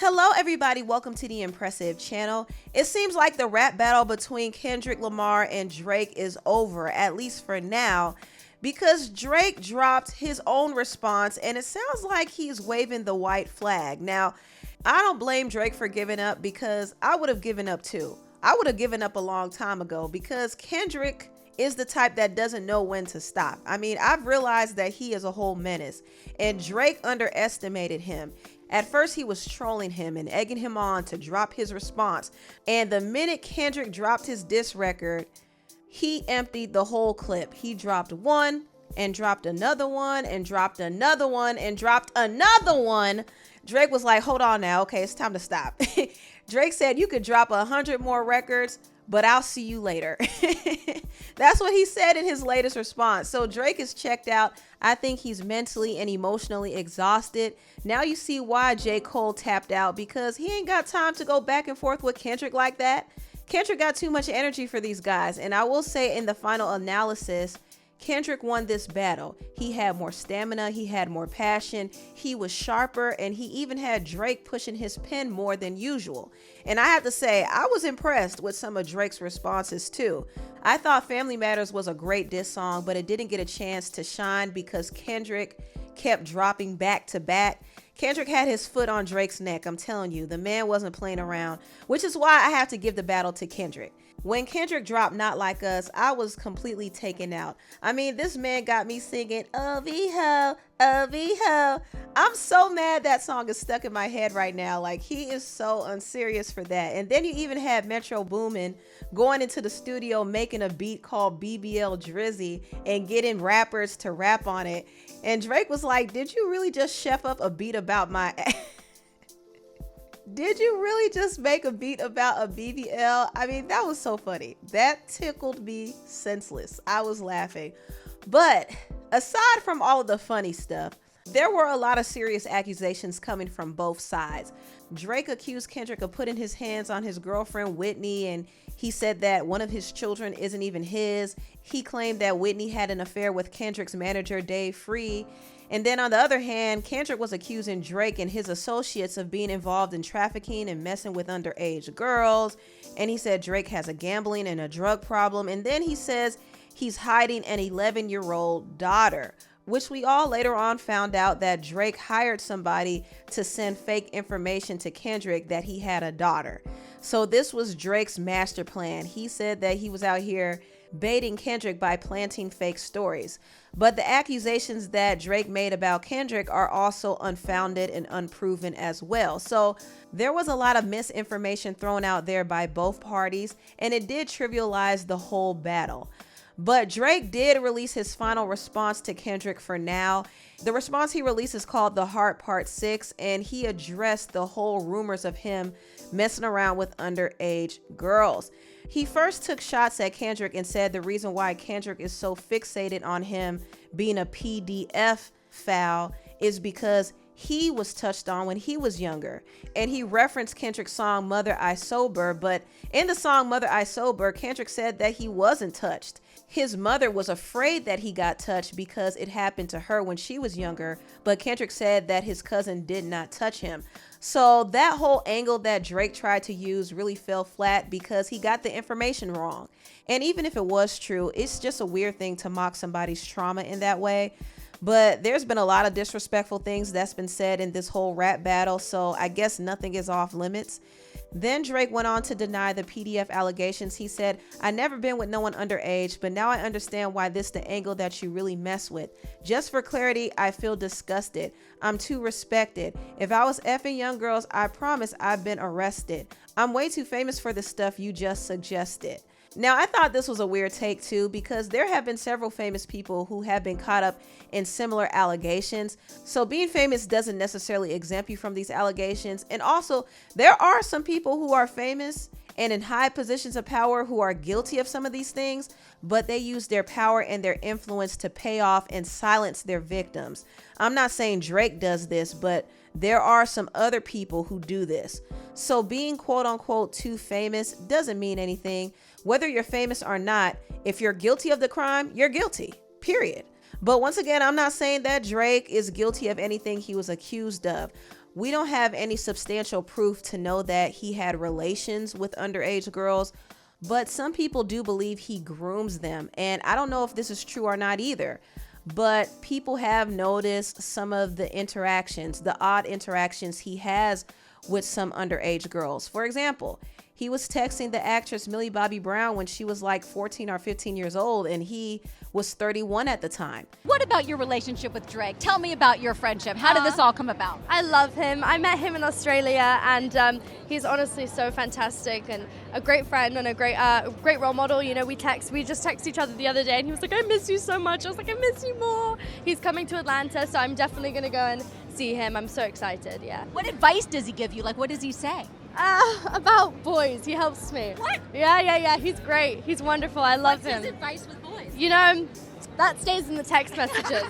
Hello everybody, welcome to the Empressive channel. It seems like the rap battle between Kendrick Lamar and Drake is over, at least for now, because Drake dropped his own response and it sounds like he's waving the white flag. Now, I don't blame Drake for giving up because I would have given up too. I would have given up a long time ago because Kendrick is the type that doesn't know when to stop. I mean, I've realized that he is a whole menace and Drake underestimated him. At first, he was trolling him and egging him on to drop his response. And the minute Kendrick dropped his diss record, he emptied the whole clip. He dropped one and dropped another one and dropped another one and dropped another one. Drake was like, hold on now. Okay, it's time to stop. Drake said, you could drop 100 more records, but I'll see you later. That's what he said in his latest response. So Drake is checked out. I think he's mentally and emotionally exhausted. Now you see why J. Cole tapped out, because he ain't got time to go back and forth with Kendrick like that. Kendrick got too much energy for these guys. And I will say, in the final analysis, Kendrick won this battle. He had more stamina, he had more passion, he was sharper, and he even had Drake pushing his pen more than usual. And I have to say, I was impressed with some of Drake's responses too. I thought Family Matters was a great diss song, but it didn't get a chance to shine because Kendrick kept dropping back to back. Kendrick had his foot on Drake's neck. I'm telling you, the man wasn't playing around, which is why I have to give the battle to Kendrick. When Kendrick dropped Not Like Us, I was completely taken out. I mean, this man got me singing, oh, ho. I'm so mad that song is stuck in my head right now. Like, he is so unserious for that. And then you even had Metro Boomin going into the studio, making a beat called BBL Drizzy and getting rappers to rap on it. And Drake was like, did you really just chef up a beat about my Did you really just make a beat about a BBL? I mean, that was so funny. That tickled me senseless. I was laughing. But aside from all of the funny stuff, there were a lot of serious accusations coming from both sides. Drake accused Kendrick of putting his hands on his girlfriend, Whitney, and he said that one of his children isn't even his. He claimed that Whitney had an affair with Kendrick's manager, Dave Free. And then on the other hand, Kendrick was accusing Drake and his associates of being involved in trafficking and messing with underage girls. And he said Drake has a gambling and a drug problem. And then he says he's hiding an 11-year-old daughter, which we all later on found out that Drake hired somebody to send fake information to Kendrick that he had a daughter. So this was Drake's master plan. He said that he was out here baiting Kendrick by planting fake stories. But the accusations that Drake made about Kendrick are also unfounded and unproven as well. So there was a lot of misinformation thrown out there by both parties, and it did trivialize the whole battle. But Drake did release his final response to Kendrick for now. The response he released is called The Heart Part 6, and he addressed the whole rumors of him messing around with underage girls. He first took shots at Kendrick and said the reason why Kendrick is so fixated on him being a PDF foul is because he was touched on when he was younger. And he referenced Kendrick's song Mother I Sober, but in the song Mother I Sober, Kendrick said that he wasn't touched. His mother was afraid that he got touched because it happened to her when she was younger, but Kendrick said that his cousin did not touch him. So that whole angle that Drake tried to use really fell flat because he got the information wrong. And even if it was true, it's just a weird thing to mock somebody's trauma in that way. But there's been a lot of disrespectful things that's been said in this whole rap battle, so I guess nothing is off limits. Then Drake went on to deny the PDF allegations. He said, I never been with no one underage, but now I understand why this the angle that you really mess with. Just for clarity, I feel disgusted. I'm too respected. If I was effing young girls, I promise I've been arrested. I'm way too famous for the stuff you just suggested. Now, I thought this was a weird take too, because there have been several famous people who have been caught up in similar allegations. So being famous doesn't necessarily exempt you from these allegations. And also, there are some people who are famous and in high positions of power who are guilty of some of these things, but they use their power and their influence to pay off and silence their victims. I'm not saying Drake does this, but there are some other people who do this. So being quote unquote too famous doesn't mean anything. Whether you're famous or not, if you're guilty of the crime, you're guilty, period. But once again, I'm not saying that Drake is guilty of anything he was accused of. We don't have any substantial proof to know that he had relations with underage girls, but some people do believe he grooms them. And I don't know if this is true or not either, but people have noticed some of the interactions, the odd interactions he has with some underage girls. For example, he was texting the actress Millie Bobby Brown when she was like 14 or 15 years old, and he was 31 at the time. What about your relationship with Drake? Tell me about your friendship. How did this all come about? I love him. I met him in Australia, and he's honestly so fantastic and a great friend and a great role model. You know, we just texted each other the other day, and he was like, "I miss you so much." I was like, "I miss you more." He's coming to Atlanta, so I'm definitely gonna go and see him. I'm so excited. Yeah. What advice does he give you? Like, what does he say? About boys. He helps me. What? Yeah. He's great. He's wonderful. I love him. What's his advice with boys? You know, that stays in the text messages.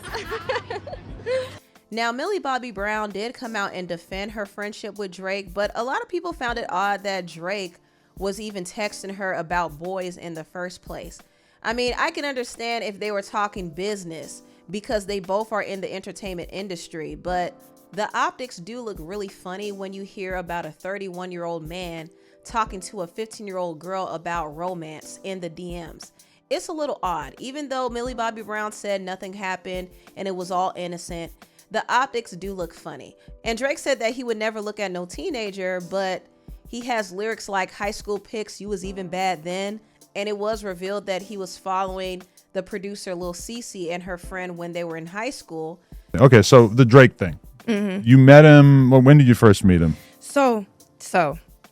Now, Millie Bobby Brown did come out and defend her friendship with Drake, but a lot of people found it odd that Drake was even texting her about boys in the first place. I mean, I can understand if they were talking business because they both are in the entertainment industry, but the optics do look really funny when you hear about a 31-year-old man talking to a 15-year-old girl about romance in the DMs. It's a little odd. Even though Millie Bobby Brown said nothing happened and it was all innocent, the optics do look funny. And Drake said that he would never look at no teenager, but he has lyrics like "high school pics, you was even bad then." And it was revealed that he was following the producer Lil Cece and her friend when they were in high school. Okay, so the Drake thing. Mm-hmm. You met him, well, when did you first meet him? So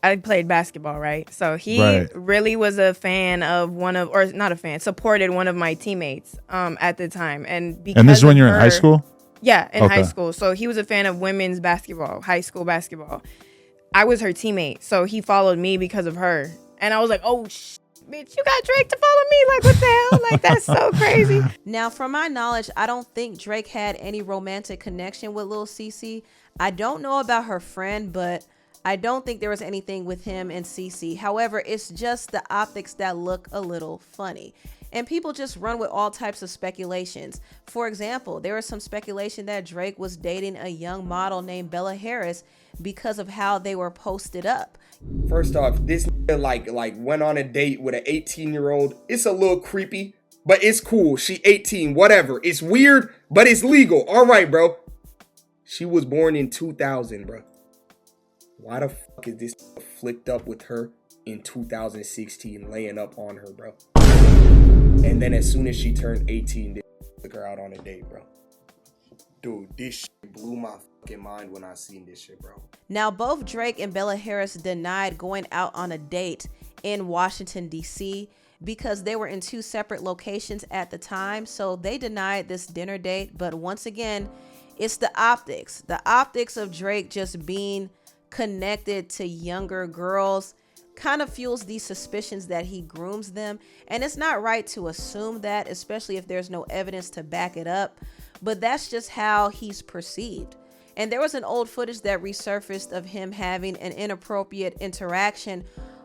I played basketball, right? So he really was a fan of supported one of my teammates at the time. And this is when you're in high school? Yeah, in high school. So he was a fan of women's basketball, high school basketball. I was her teammate, so he followed me because of her. And I was like, oh, bitch, you got Drake to follow me? Like, what the hell? Like, that's so crazy. Now, from my knowledge, I don't think Drake had any romantic connection with Lil Cece. I don't know about her friend, but I don't think there was anything with him and Cece. However, it's just the optics that look a little funny. And people just run with all types of speculations. For example, there was some speculation that Drake was dating a young model named Bella Harris because of how they were posted up. First off, this nigga like went on a date with an 18-year-old. It's a little creepy, but it's cool. She 18, whatever. It's weird, but it's legal. All right, bro. She was born in 2000, bro. Why the fuck is this flicked up with her in 2016, laying up on her, bro? And then as soon as she turned 18, they took her out on a date, bro. Dude, this shit blew my fucking mind when I seen this shit, bro. Now, both Drake and Bella Harris denied going out on a date in Washington, D.C. because they were in two separate locations at the time. So they denied this dinner date. But once again, it's the optics. The optics of Drake just being connected to younger girls kind of fuels these suspicions that he grooms them. And it's not right to assume that, especially if there's no evidence to back it up. But that's just how he's perceived. And there was an old footage that resurfaced of him having an inappropriate interaction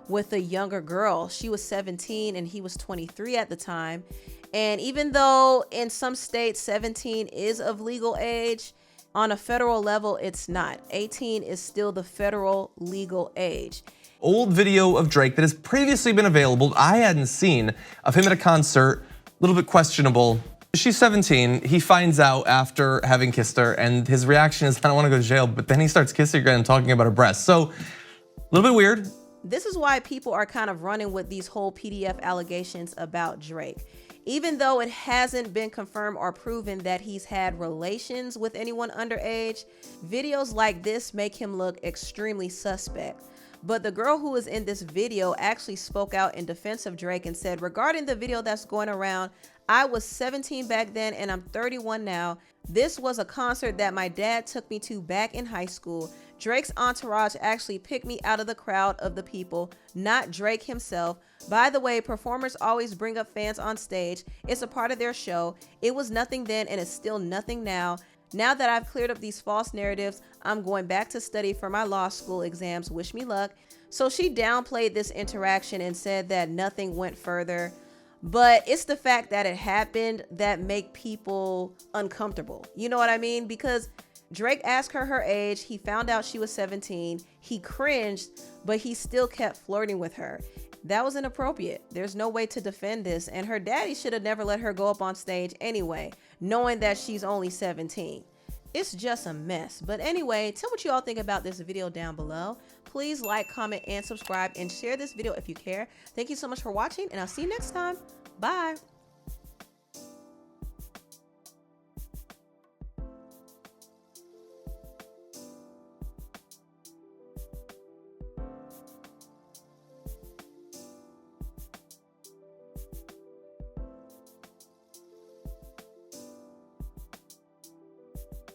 with a younger girl. She was 17 and he was 23 at the time. And even though in some states 17 is of legal age, on a federal level it's not. 18 is still the federal legal age. Old video of Drake that has previously been available, I hadn't seen, of him at a concert, a little bit questionable. She's 17, he finds out after having kissed her, and his reaction is, I don't wanna go to jail, but then he starts kissing her and talking about her breasts. So, a little bit weird. This is why people are kind of running with these whole PDF allegations about Drake. Even though it hasn't been confirmed or proven that he's had relations with anyone underage, videos like this make him look extremely suspect. But the girl who was in this video actually spoke out in defense of Drake and said, regarding the video that's going around, I was 17 back then and I'm 31 now. This was a concert that my dad took me to back in high school. Drake's entourage actually picked me out of the crowd of the people, not Drake himself. By the way, performers always bring up fans on stage. It's a part of their show. It was nothing then and it's still nothing now. Now that I've cleared up these false narratives, I'm going back to study for my law school exams. Wish me luck. So she downplayed this interaction and said that nothing went further. But it's the fact that it happened that make people uncomfortable. You know what I mean? Because Drake asked her her age. He found out she was 17. He cringed, but he still kept flirting with her. That was inappropriate. There's no way to defend this, and her daddy should have never let her go up on stage anyway, knowing that she's only 17. It's just a mess. But anyway, tell what you all think about this video down below. Please like, comment, and subscribe, and share this video if you care. Thank you so much for watching, and I'll see you next time. Bye.